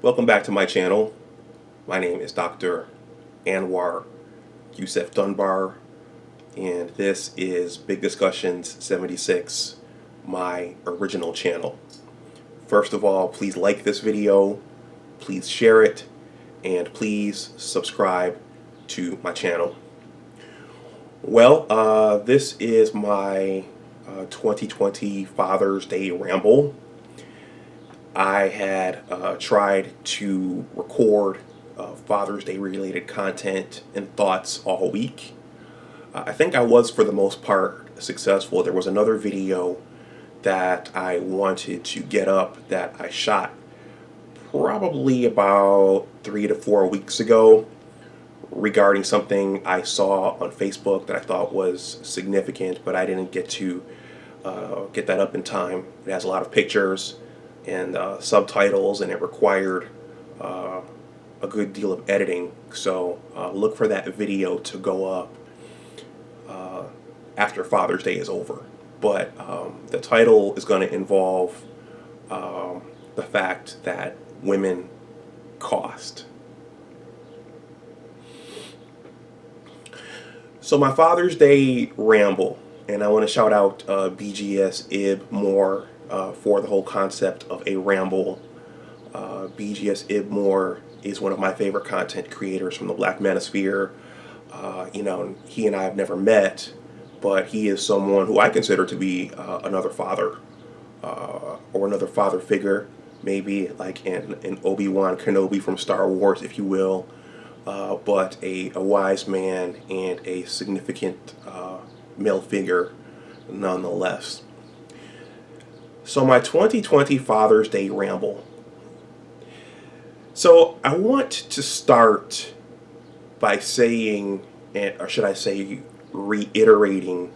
Welcome back to my channel. My name is Dr. Anwar Youssef Dunbar, and this is Big Discussions 76, my original channel. First of all, please like this video, please share it, and please subscribe to my channel. Well, this is my 2020 Father's Day Ramble. I had tried to record Father's Day related content and thoughts all week. I think I was, for the most part, successful. There was another video that I wanted to get up that I shot probably about 3 to 4 weeks ago regarding something I saw on Facebook that I thought was significant, but I didn't get to get that up in time. It has a lot of pictures and subtitles, and it required a good deal of editing. So look for that video to go up after Father's Day is over. But the title is going to involve the fact that women cost. So my Father's Day ramble, and I want to shout out BGS Ib Moore for the whole concept of a ramble. BGS Ib Moore is one of my favorite content creators from the Black Manosphere. He and I have never met, but he is someone who I consider to be another father, or another father figure, maybe like an Obi-Wan Kenobi from Star Wars, if you will, but a wise man and a significant male figure nonetheless. So my 2020 Father's Day ramble. So I want to start by saying, or should I say reiterating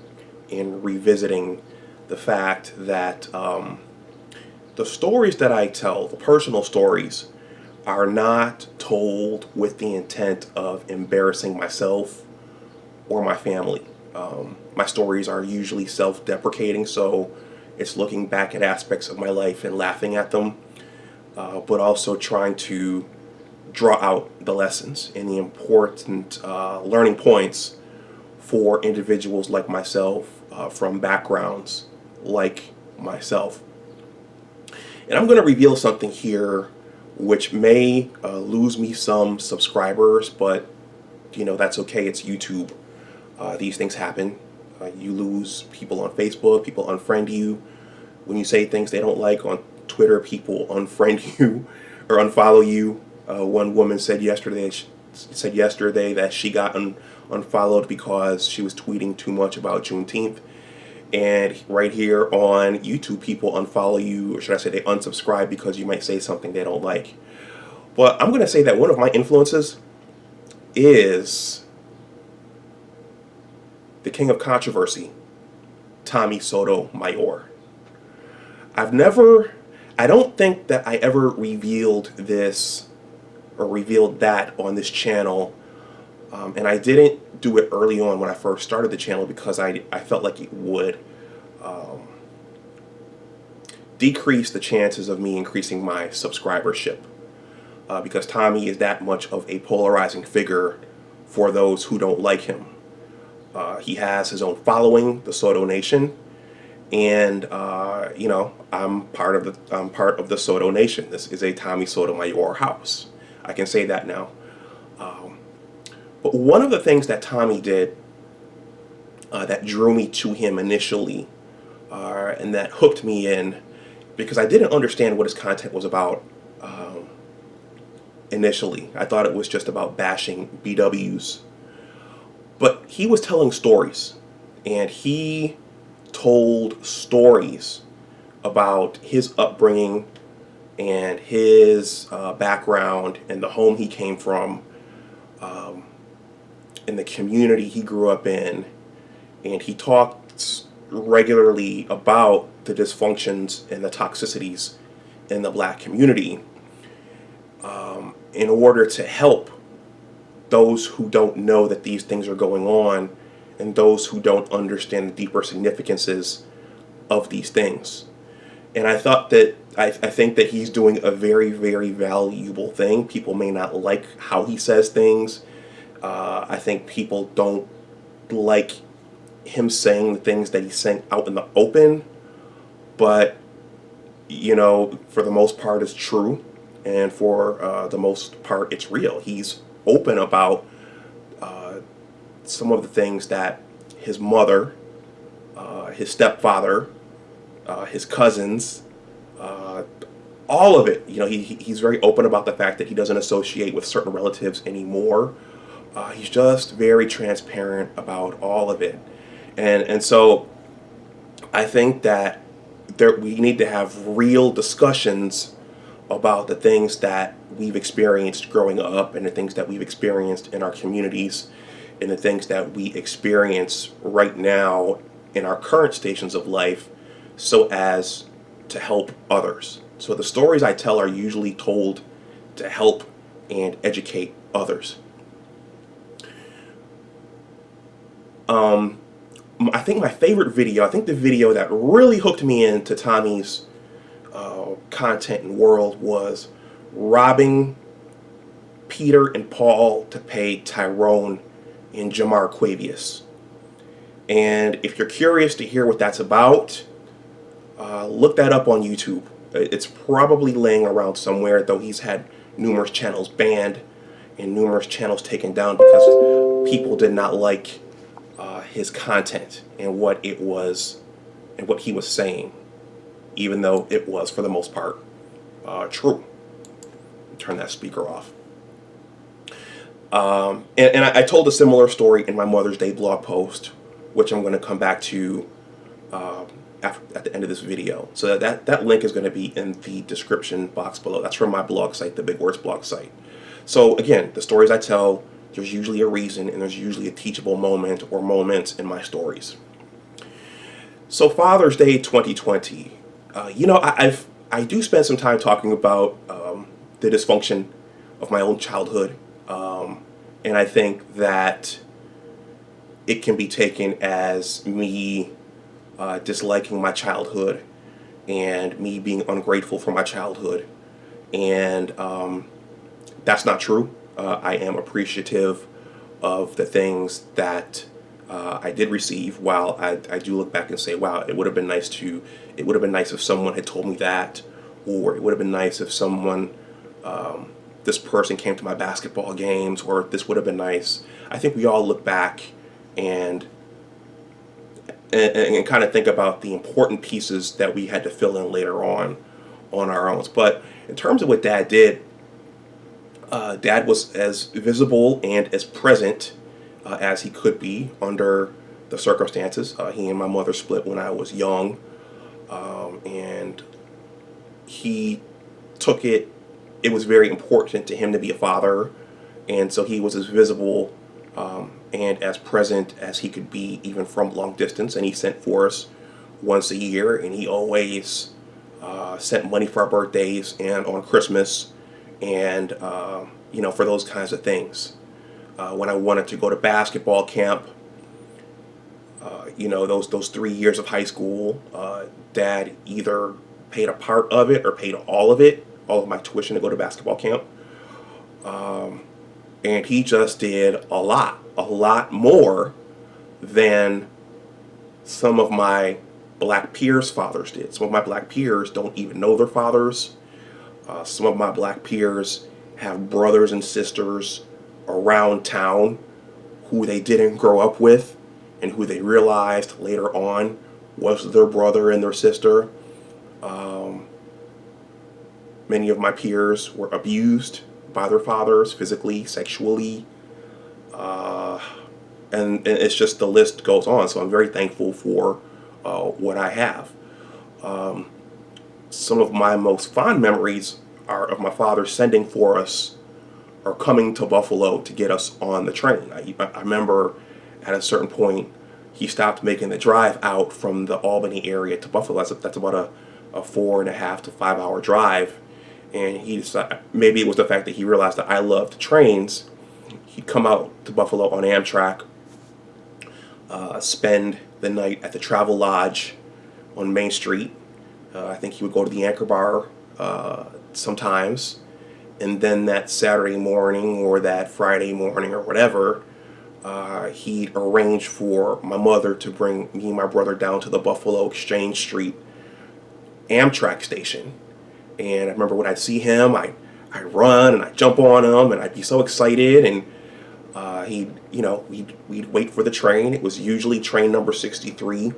and revisiting the fact that the stories that I tell, the personal stories, are not told with the intent of embarrassing myself or my family. My stories are usually self-deprecating, so it's looking back at aspects of my life and laughing at them, but also trying to draw out the lessons and the important learning points for individuals like myself, from backgrounds like myself. And I'm going to reveal something here which may lose me some subscribers, but that's okay. It's YouTube. These things happen. You lose people on Facebook, people unfriend you. When you say things they don't like on Twitter, people unfriend you or unfollow you. One woman said yesterday that she got unfollowed because she was tweeting too much about Juneteenth. And right here on YouTube, people unfollow you, or should I say they unsubscribe because you might say something they don't like. But I'm going to say that one of my influences is the king of controversy, Tommy Sotomayor. I don't think that I ever revealed this or revealed that on this channel. And I didn't do it early on when I first started the channel because I felt like it would decrease the chances of me increasing my subscribership. Because Tommy is that much of a polarizing figure for those who don't like him. He has his own following, the Soto Nation, and I'm part of the Soto Nation. This is a Tommy Sotomayor house. I can say that now. But one of the things that Tommy did that drew me to him initially, and that hooked me in, because I didn't understand what his content was about initially. I thought it was just about bashing BWs. But he was telling stories, and he told stories about his upbringing and his background and the home he came from, in the community he grew up in, and he talked regularly about the dysfunctions and the toxicities in the black community, in order to help those who don't know that these things are going on and those who don't understand the deeper significances of these things. And I thought that I think that he's doing a very, very valuable thing. People may not like how he says things. I think people don't like him saying the things that he's saying out in the open, but for the most part, it's true, and for the most part, it's real. He's open about some of the things that his mother, his stepfather, his cousins, all of it. He's very open about the fact that he doesn't associate with certain relatives anymore. He's just very transparent about all of it, and so I think that we need to have real discussions about the things that we've experienced growing up, and the things that we've experienced in our communities, and the things that we experience right now in our current stations of life, so as to help others. So the stories I tell are usually told to help and educate others. I think my favorite video, I think the video that really hooked me into Tommy's content and world, was robbing Peter and Paul to pay Tyrone and Jamar Quavius. And if you're curious to hear what that's about, look that up on YouTube. It's probably laying around somewhere, though he's had numerous channels banned and numerous channels taken down because people did not like his content and what it was and what he was saying, even though it was, for the most part, true. Turn that speaker off. And I told a similar story in my Mother's Day blog post, which I'm going to come back to at the end of this video. So that link is going to be in the description box below. That's from my blog site, the Big Words blog site. So again, the stories I tell, there's usually a reason, and there's usually a teachable moment or moments in my stories. So Father's Day 2020, I do spend some time talking about the dysfunction of my own childhood, and I think that it can be taken as me disliking my childhood and me being ungrateful for my childhood, and that's not true. I am appreciative of the things that I did receive. While I do look back and say, wow, it would have been nice if someone had told me that, or it would have been nice if someone, this person came to my basketball games, or this would have been nice. I think we all look back and kind of think about the important pieces that we had to fill in later on our own. But in terms of what Dad did, Dad was as visible and as present as he could be under the circumstances. He and my mother split when I was young, and he took it. It was very important to him to be a father, and so he was as visible and as present as he could be, even from long distance. And he sent for us once a year, and he always sent money for our birthdays and on Christmas, and for those kinds of things. When I wanted to go to basketball camp, those 3 years of high school, Dad either paid a part of it or paid all of my tuition to go to basketball camp. And he just did a lot more than some of my black peers' fathers did. Some of my black peers don't even know their fathers. Some of my black peers have brothers and sisters around town who they didn't grow up with and who they realized later on was their brother and their sister. Many of my peers were abused by their fathers, physically, sexually, and it's just, the list goes on. So I'm very thankful for what I have. Some of my most fond memories are of my father sending for us or coming to Buffalo to get us on the train. I remember at a certain point he stopped making the drive out from the Albany area to Buffalo. That's about a 4.5 to 5 hour drive. And he decided, maybe it was the fact that he realized that I loved trains. He'd come out to Buffalo on Amtrak, spend the night at the Travel Lodge on Main Street, I think he would go to the Anchor Bar sometimes, and then that Saturday morning or that Friday morning or whatever, he'd arrange for my mother to bring me and my brother down to the Buffalo Exchange Street Amtrak station. And I remember when I'd see him, I'd run and I'd jump on him and I'd be so excited. And we'd wait for the train. It was usually train number 63,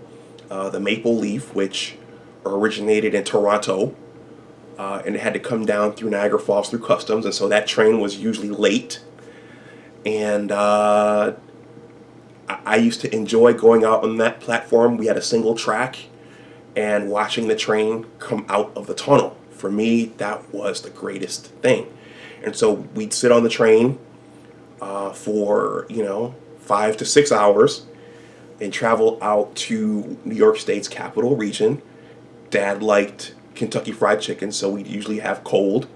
the Maple Leaf, which originated in Toronto, and it had to come down through Niagara Falls through customs, and so that train was usually late. And I used to enjoy going out on that platform. We had a single track, and watching the train come out of the tunnel. For me, that was the greatest thing. And so we'd sit on the train for 5 to 6 hours and travel out to New York State's capital region. Dad liked Kentucky Fried Chicken, so we'd usually have cold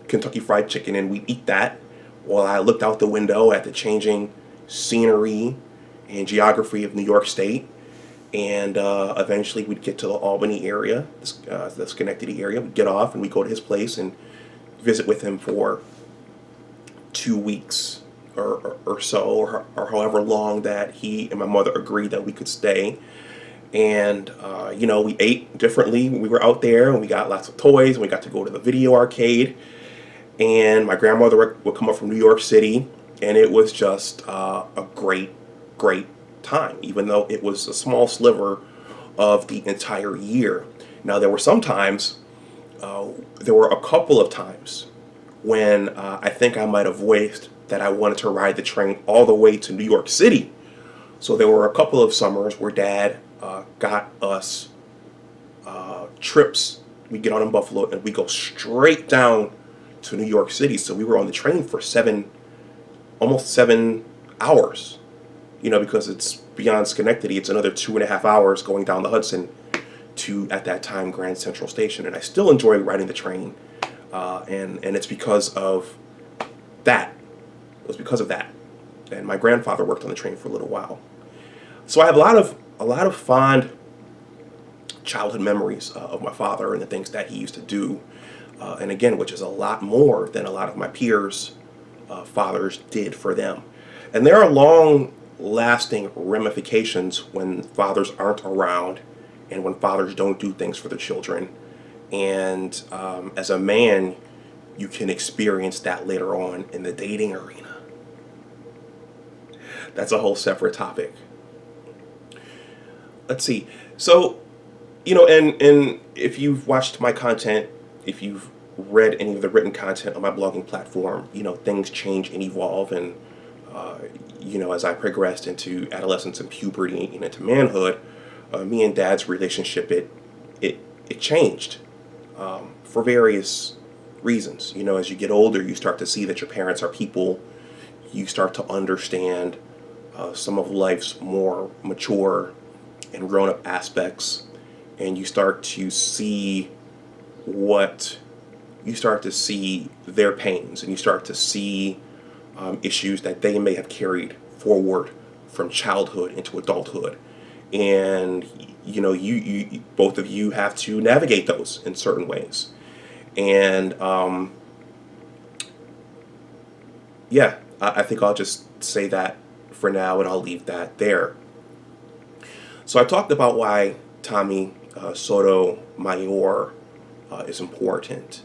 Kentucky Fried Chicken, and we'd eat that while I looked out the window at the changing scenery and geography of New York State. And eventually we'd get to the Albany area, the Schenectady area. We'd get off and we'd go to his place and visit with him for 2 weeks or so, or however long that he and my mother agreed that we could stay. And we ate differently when we were out there, and we got lots of toys, and we got to go to the video arcade. And my grandmother would come up from New York City, and it was just a great time, even though it was a small sliver of the entire year. Now, there were a couple of times when I think I might have voiced that I wanted to ride the train all the way to New York City. So there were a couple of summers where Dad got us trips. We get on in Buffalo and we go straight down to New York City. So we were on the train for almost 7 hours. Because it's beyond Schenectady, it's another 2.5 hours going down the Hudson to, at that time, Grand Central Station. And I still enjoy riding the train, and it's because of that. It was because of that. And my grandfather worked on the train for a little while. So I have a lot of fond childhood memories of my father and the things that he used to do. And again, which is a lot more than a lot of my peers' fathers did for them. And there are long-lasting ramifications when fathers aren't around and when fathers don't do things for their children. And as a man, you can experience that later on in the dating arena. That's a whole separate topic. Let's see. So, and if you've watched my content, if you've read any of the written content on my blogging platform, things change and evolve. And, as I progressed into adolescence and puberty and into manhood, me and Dad's relationship, it changed for various reasons. As you get older, you start to see that your parents are people. You start to understand some of life's more mature and grown-up aspects, and you start to see their pains, and you start to see issues that they may have carried forward from childhood into adulthood. And you both of you have to navigate those in certain ways. And I think I'll just say that for now, and I'll leave that there. So I talked about why Tommy Sotomayor is important.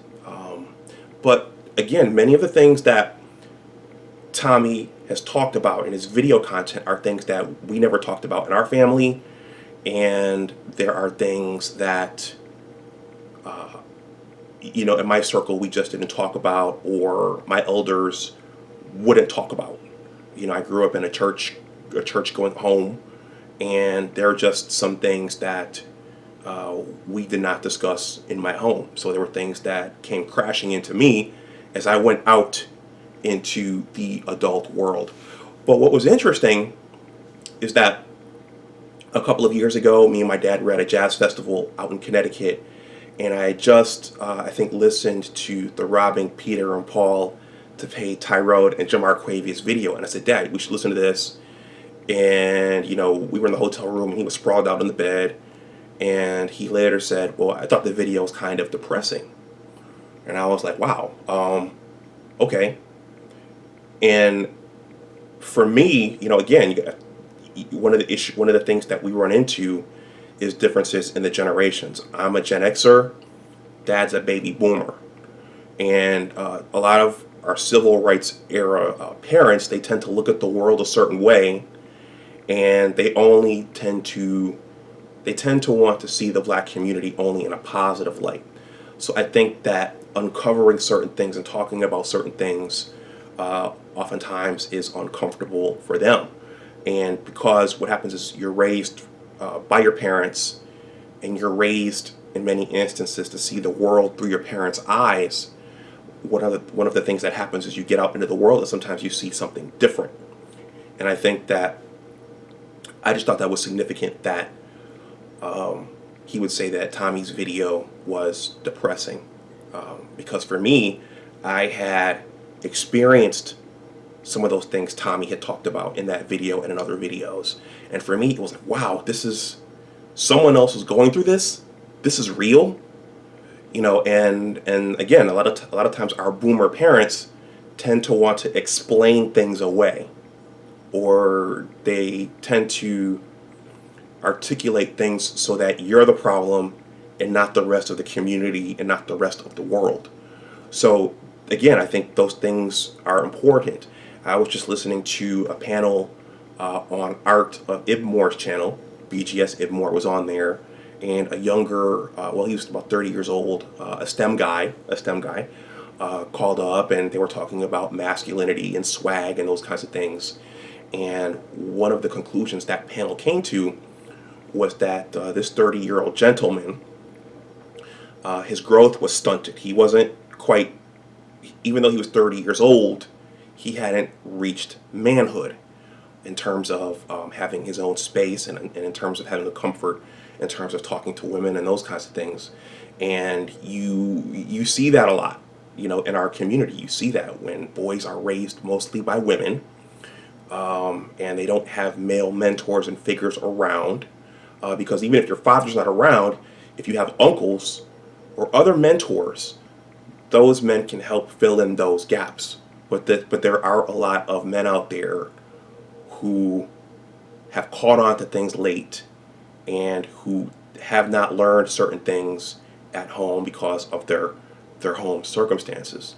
But again, many of the things that Tommy has talked about in his video content are things that we never talked about in our family, and there are things that in my circle we just didn't talk about, or my elders wouldn't talk about. I grew up in a church going home, and there are just some things that we did not discuss in my home. So there were things that came crashing into me as I went out into the adult world. But what was interesting is that a couple of years ago, me and my dad were at a jazz festival out in Connecticut, and I just, I think, listened to the Robbing Peter and Paul to Pay Tyrone and Jamarquavius video, and I said, Dad, we should listen to this. And we were in the hotel room, and he was sprawled out in the bed, And he later said, well, I thought the video was kind of depressing. And I was like, wow, okay. And for me, again, one of the things that we run into is differences in the generations. I'm a Gen Xer, Dad's a baby boomer, and a lot of our civil rights era parents, they tend to look at the world a certain way, and they tend to want to see the black community only in a positive light. So I think that uncovering certain things and talking about certain things oftentimes is uncomfortable for them. And because what happens is you're raised by your parents, and you're raised in many instances to see the world through your parents' eyes, one of the things that happens is you get out into the world and sometimes you see something different. And I think that I just thought that was significant that he would say that Tommy's video was depressing. Because for me, I had experienced some of those things Tommy had talked about in that video and in other videos. And for me, it was like, wow, this is someone else is going through this. This is real. And again, a lot of times our boomer parents tend to want to explain things away, or they tend to articulate things so that you're the problem and not the rest of the community and not the rest of the world. So again, I think those things are important. I was just listening to a panel on art of Ibmore's channel. BGS Ibmore was on there, and a younger, he was about 30 years old, a STEM guy, called up, and they were talking about masculinity and swag and those kinds of things. And one of the conclusions that panel came to was that this 30-year-old gentleman, his growth was stunted. He wasn't quite, even though he was 30 years old, he hadn't reached manhood in terms of having his own space, and in terms of having the comfort in terms of talking to women and those kinds of things. And you see that a lot, in our community. You see that when boys are raised mostly by women, and they don't have male mentors and figures around, because even if your father's not around, if you have uncles or other mentors, those men can help fill in those gaps. But there are a lot of men out there who have caught on to things late, and who have not learned certain things at home because of their home circumstances.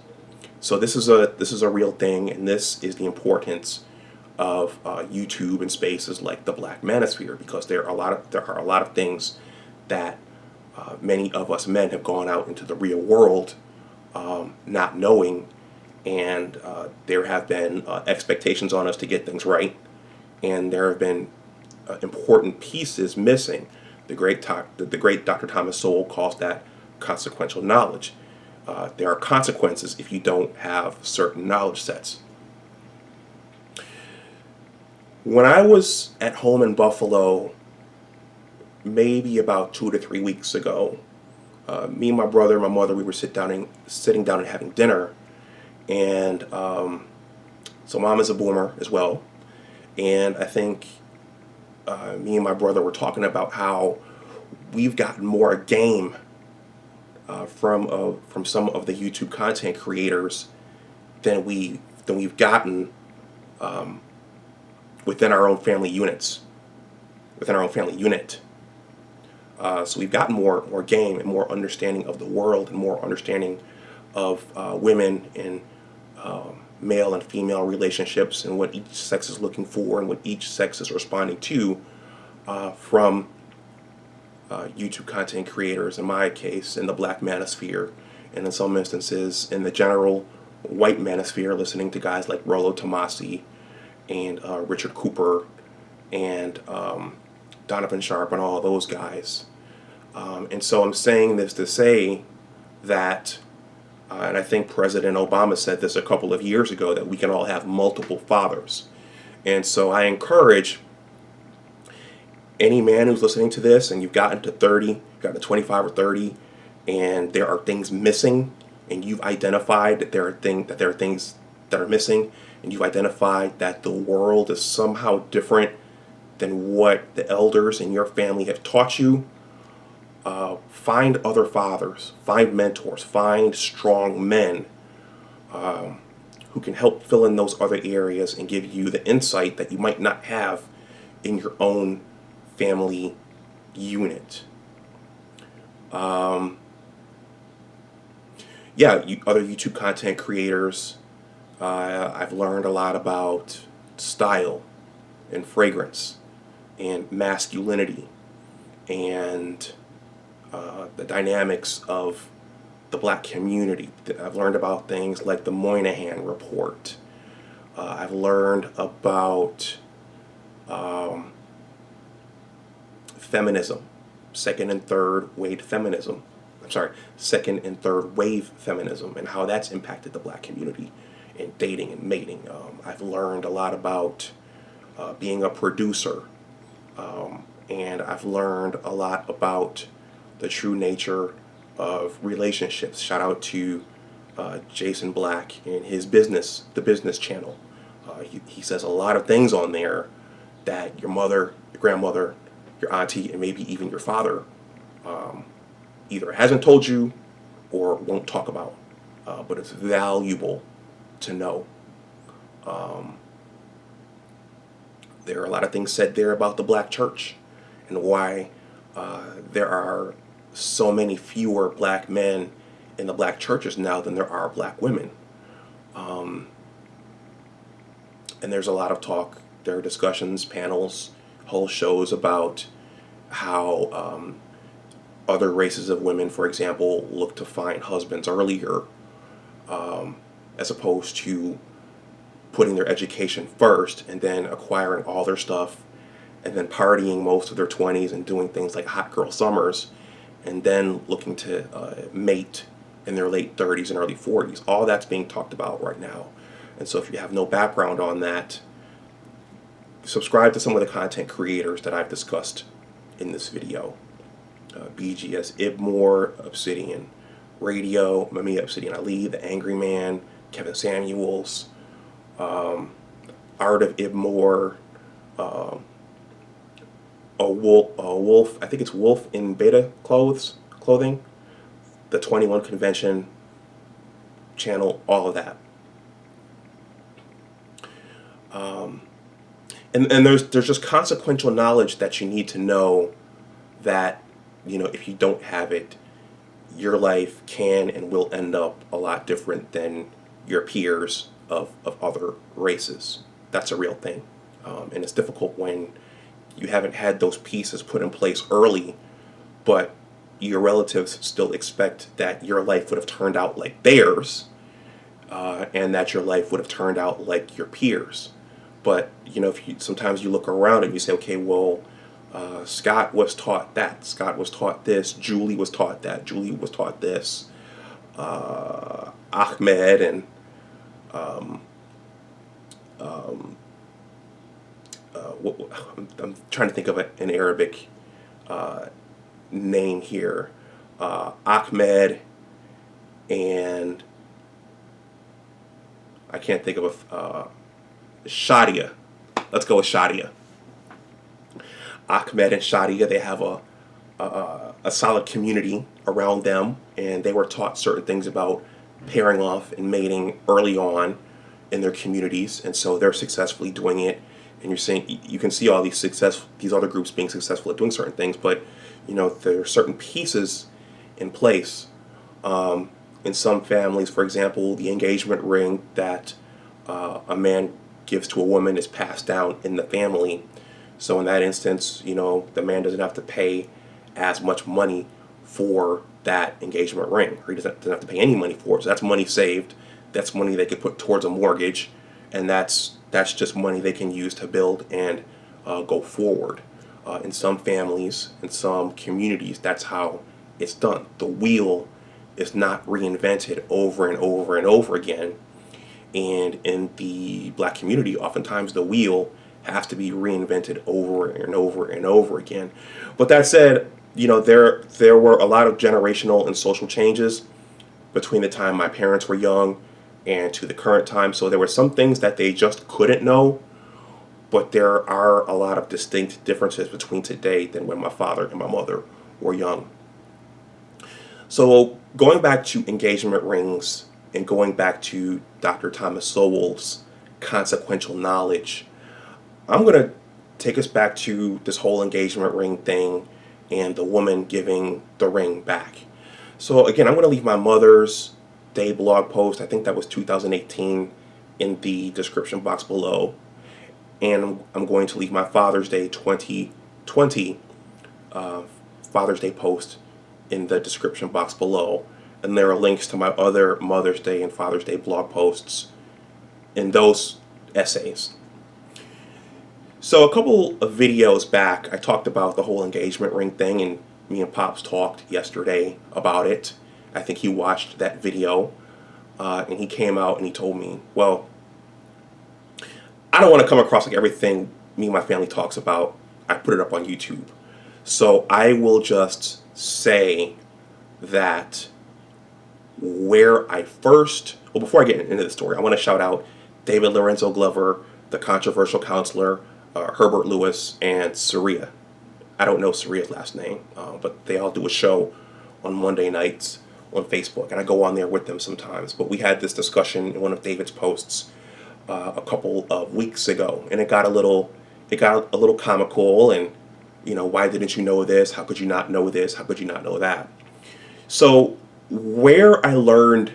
So this is a real thing, and this is the importance of YouTube and spaces like the Black Manosphere, because there are a lot of things that many of us men have gone out into the real world not knowing, and there have been expectations on us to get things right, and there have been important pieces missing. The great Dr. Thomas Sowell calls that consequential knowledge. There are consequences if you don't have certain knowledge sets. When I was at home in Buffalo, maybe about 2 to 3 weeks ago, me and my brother and my mother, we were sitting down and having dinner, and so Mom is a boomer as well, and I think me and my brother were talking about how we've gotten more game from some of the YouTube content creators than we've gotten within our own family unit. So we've gotten more game and more understanding of the world, and more understanding of women and male and female relationships, and what each sex is looking for and what each sex is responding to from YouTube content creators, in my case, in the Black Manosphere, and in some instances in the general white manosphere, listening to guys like Rollo Tomasi and Richard Cooper and Donovan Sharp and all of those guys. And so I'm saying this to say that, and I think President Obama said this a couple of years ago, that we can all have multiple fathers. And so I encourage any man who's listening to this, and you've gotten to 30, gotten to 25 or 30, and there are things missing, and you've identified that there are things that are missing, and you've identified that the world is somehow different than what the elders in your family have taught you, Find other fathers, find mentors, find strong men who can help fill in those other areas and give you the insight that you might not have in your own family unit. Yeah, other YouTube content creators. I've learned a lot about style and fragrance and masculinity and the dynamics of the black community. I've learned about things like the Moynihan Report. I've learned about feminism, second and third wave feminism. I'm sorry, second and third wave feminism, and how that's impacted the black community in dating and mating. I've learned a lot about being a producer, and I've learned a lot about the true nature of relationships. Shout out to Jason Black and his business, the business channel. He says a lot of things on there that your mother, your grandmother, your auntie, and maybe even your father either hasn't told you or won't talk about. But it's valuable to know. There are a lot of things said there about the black church and why there are so many fewer black men in the black churches now than there are black women. And there's a lot of talk, there are discussions, panels, whole shows about how other races of women, for example, look to find husbands earlier as opposed to putting their education first and then acquiring all their stuff and then partying most of their 20s and doing things like hot girl summers and then looking to mate in their late 30s and early 40s. All that's being talked about right now. And so if you have no background on that, subscribe to some of the content creators that I've discussed in this video. BGS Ibmore, Obsidian Radio, Mamiya Obsidian Ali, The Angry Man, Kevin Samuels, Art of Ibmore, a wolf, I think it's Wolf in Beta Clothing, the 21 Convention channel, all of that. And there's just consequential knowledge that you need to know that, you know, if you don't have it, your life can and will end up a lot different than your peers of other races. That's a real thing. And it's difficult when you haven't had those pieces put in place early, but your relatives still expect that your life would have turned out like theirs, and that your life would have turned out like your peers. But, you know, sometimes you look around and you say, okay, well, Scott was taught that. Scott was taught this. Julie was taught that. Julie was taught this. Ahmed and I'm trying to think of an Arabic name here. Ahmed and I can't think of Shadia. Let's go with Shadia. Ahmed and Shadia, they have a solid community around them, and they were taught certain things about pairing off and mating early on in their communities, and so they're successfully doing it. And you're saying you can see all these other groups being successful at doing certain things, but you know there are certain pieces in place. In some families, for example, the engagement ring that a man gives to a woman is passed down in the family. So in that instance, you know, the man doesn't have to pay as much money for that engagement ring, or he doesn't have to pay any money for it. So that's money saved. That's money they could put towards a mortgage, and that's just money they can use to build and go forward. In some families, in some communities, that's how it's done. The wheel is not reinvented over and over and over again. And in the black community, oftentimes the wheel has to be reinvented over and over and over again. But that said, you know, there were a lot of generational and social changes between the time my parents were young and to the current time. So there were some things that they just couldn't know, but there are a lot of distinct differences between today than when my father and my mother were young. So going back to engagement rings and going back to Dr. Thomas Sowell's consequential knowledge, I'm going to take us back to this whole engagement ring thing and the woman giving the ring back. So again, I'm going to leave my Mother's Day blog post, I think that was 2018, in the description box below. And I'm going to leave my Father's Day 2020 Father's Day post in the description box below. And there are links to my other Mother's Day and Father's Day blog posts in those essays. So a couple of videos back, I talked about the whole engagement ring thing, and me and Pops talked yesterday about it. I think he watched that video, and he came out and he told me, well, I don't want to come across like everything me and my family talks about, I put it up on YouTube. So I will just say that where I first, well, before I get into the story, I want to shout out David Lorenzo Glover, the controversial counselor, Herbert Lewis, and Saria. I don't know Saria's last name, but they all do a show on Monday nights on Facebook, and I go on there with them sometimes. But we had this discussion in one of David's posts a couple of weeks ago, and it got a little comical, and why didn't you know this? How could you not know this? How could you not know that? So where I learned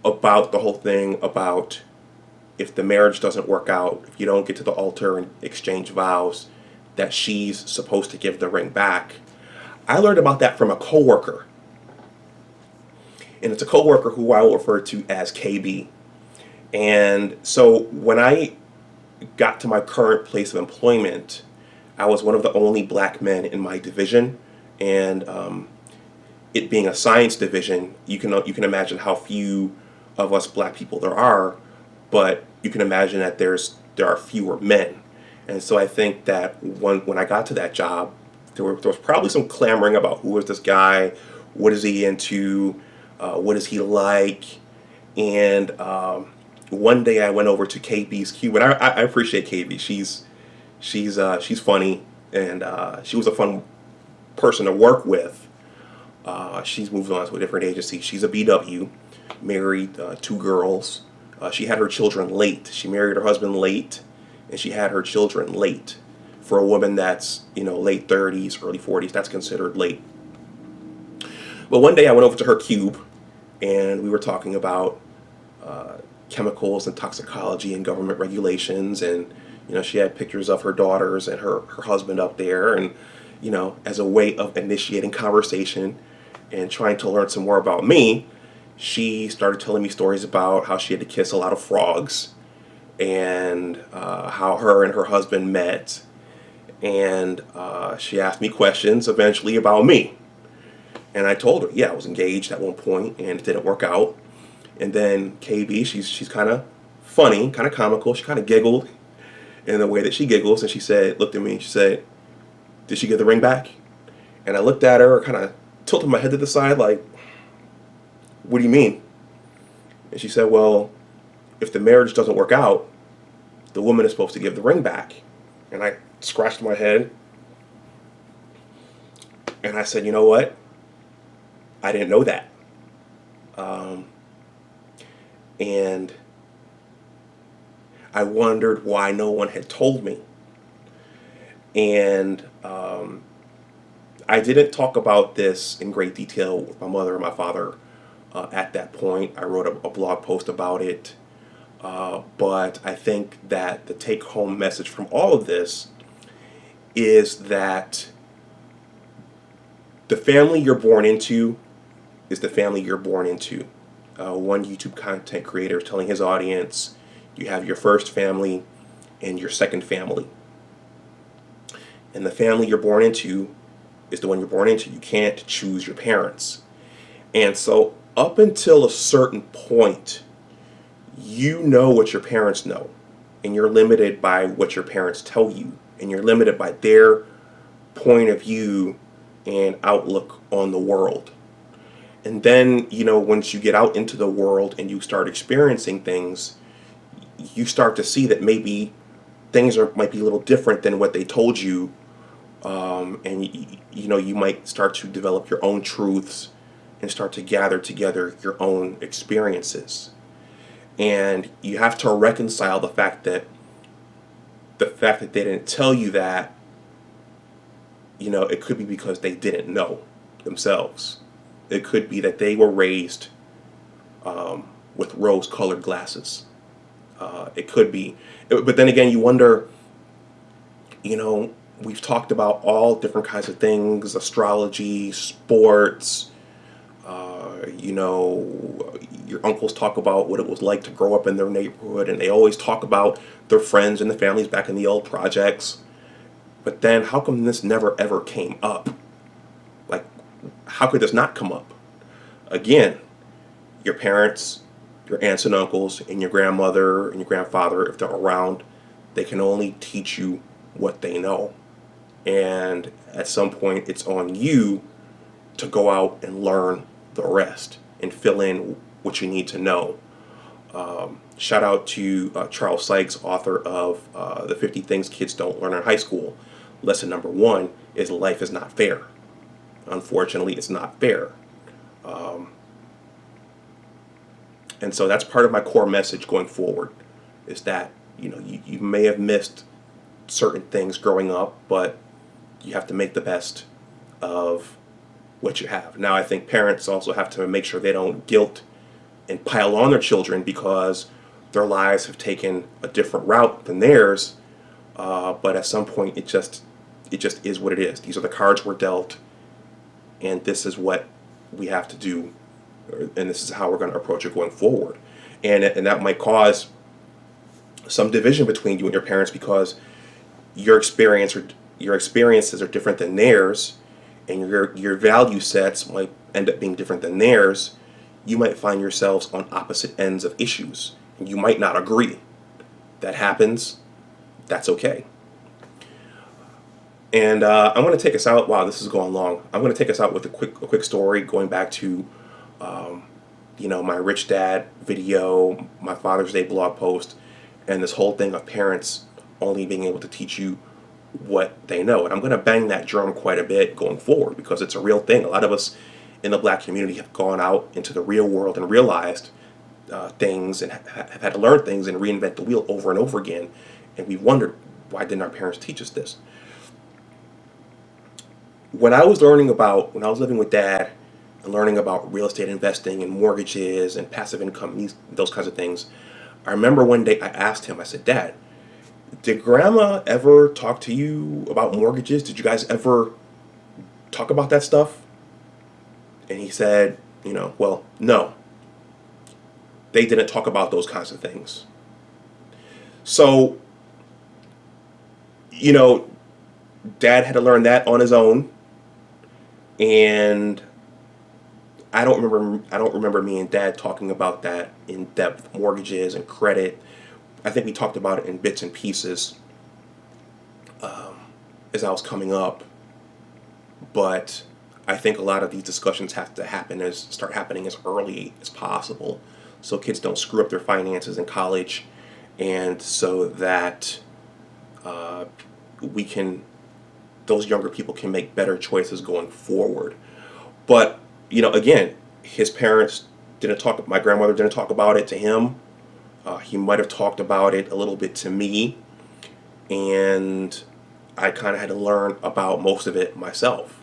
about the whole thing about if the marriage doesn't work out, if you don't get to the altar and exchange vows, that she's supposed to give the ring back. I learned about that from a coworker. And it's a coworker who I will refer to as KB. And so when I got to my current place of employment, I was one of the only black men in my division, and it being a science division, you can imagine how few of us black people there are, but you can imagine that there are fewer men. And so I think that when I got to that job, there was probably some clamoring about who is this guy, what is he into, what is he like, and one day I went over to KB's cube, and I appreciate KB. She's funny, and she was a fun person to work with. She's moved on to a different agency. She's a BW, married, 2 girls. She had her children late. She married her husband late, and she had her children late. For a woman that's late 30s, early 40s, that's considered late. But one day I went over to her cube, and we were talking about chemicals and toxicology and government regulations, and she had pictures of her daughters and her husband up there, and as a way of initiating conversation and trying to learn some more about me, she started telling me stories about how she had to kiss a lot of frogs, and how her and her husband met, and she asked me questions eventually about me. And I told her, yeah, I was engaged at one point and it didn't work out. And then KB, she's kind of funny, kind of comical. She kind of giggled in the way that she giggles, and she looked at me, she said, "Did she give the ring back?" And I looked at her, kind of tilted my head to the side like, "What do you mean?" And she said, "Well, if the marriage doesn't work out, the woman is supposed to give the ring back." And I scratched my head, and I said, "You know what? I didn't know that." And I wondered why no one had told me. And I didn't talk about this in great detail with my mother and my father at that point. I wrote a blog post about it. But I think that the take-home message from all of this is that the family you're born into is the family you're born into. One YouTube content creator is telling his audience, you have your first family and your second family. And the family you're born into is the one you're born into. You can't choose your parents. And so up until a certain point, you know what your parents know. And you're limited by what your parents tell you. And you're limited by their point of view and outlook on the world. And then, once you get out into the world and you start experiencing things, you start to see that maybe things might be a little different than what they told you and you might start to develop your own truths and start to gather together your own experiences. And you have to reconcile the fact that they didn't tell you that, it could be because they didn't know themselves. It could be that they were raised with rose-colored glasses. It could be. But then again, you wonder, we've talked about all different kinds of things: astrology, sports. Your uncles talk about what it was like to grow up in their neighborhood, and they always talk about their friends and the families back in the old projects. But then, how come this never ever came up? Like, how could this not come up? Again, your parents, your aunts and uncles, and your grandmother and your grandfather, if they're around, they can only teach you what they know. And at some point, it's on you to go out and learn the rest and fill in what you need to know. Shout out to Charles Sykes, author of The 50 Things Kids Don't Learn in High School. Lesson number 1 is life is not fair. Unfortunately, it's not fair. And so that's part of my core message going forward, is that you may have missed certain things growing up, but you have to make the best of what you have. Now, I think parents also have to make sure they don't guilt and pile on their children because their lives have taken a different route than theirs. But at some point, it just is what it is. These are the cards we're dealt, and this is what we have to do, and this is how we're going to approach it going forward. And that might cause some division between you and your parents because your experiences are different than theirs, and your value sets might end up being different than theirs. You might find yourselves on opposite ends of issues, and you might not agree. That happens. That's okay. And I'm going to take us out. Wow, this is going long. I'm going to take us out with a quick story going back to, my Rich Dad video, my Father's Day blog post, and this whole thing of parents only being able to teach you what they know. And I'm going to bang that drum quite a bit going forward because it's a real thing. A lot of us in the black community have gone out into the real world and realized things and have had to learn things and reinvent the wheel over and over again. And we wondered, why didn't our parents teach us this? When I was living with Dad and learning about real estate investing and mortgages and passive income, those kinds of things, I remember one day I asked him, I said, Dad, did Grandma ever talk to you about mortgages? Did you guys ever talk about that stuff? And he said, well, no. They didn't talk about those kinds of things. So, Dad had to learn that on his own. And I don't remember me and Dad talking about that in depth, mortgages and credit. I think we talked about it in bits and pieces as I was coming up. But I think a lot of these discussions have to start happening as early as possible, so kids don't screw up their finances in college, and so that those younger people can make better choices going forward. But again, his parents didn't talk. My grandmother didn't talk about it to him. He might have talked about it a little bit to me, and I kind of had to learn about most of it myself.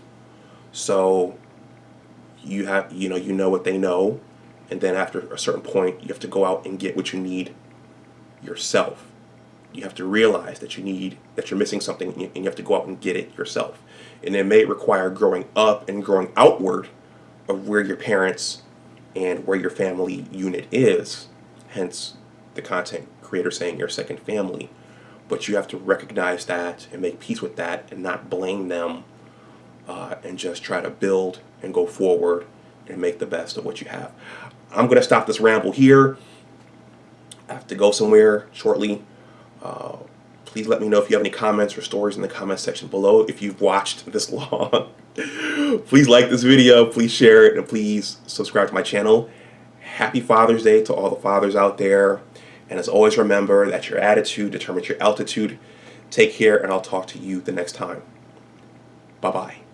So you know what they know, and then after a certain point, you have to go out and get what you need yourself. You have to realize that you're missing something, and you have to go out and get it yourself. And it may require growing up and growing outward of where your parents and where your family unit is. Hence, the content creator saying your second family. But you have to recognize that and make peace with that and not blame them, and just try to build and go forward and make the best of what you have. I'm going to stop this ramble here. I have to go somewhere shortly. Please let me know if you have any comments or stories in the comment section below. If you've watched this long, please like this video, please share it, and please subscribe to my channel. Happy Father's Day to all the fathers out there. And as always, remember that your attitude determines your altitude. Take care, and I'll talk to you the next time. Bye bye.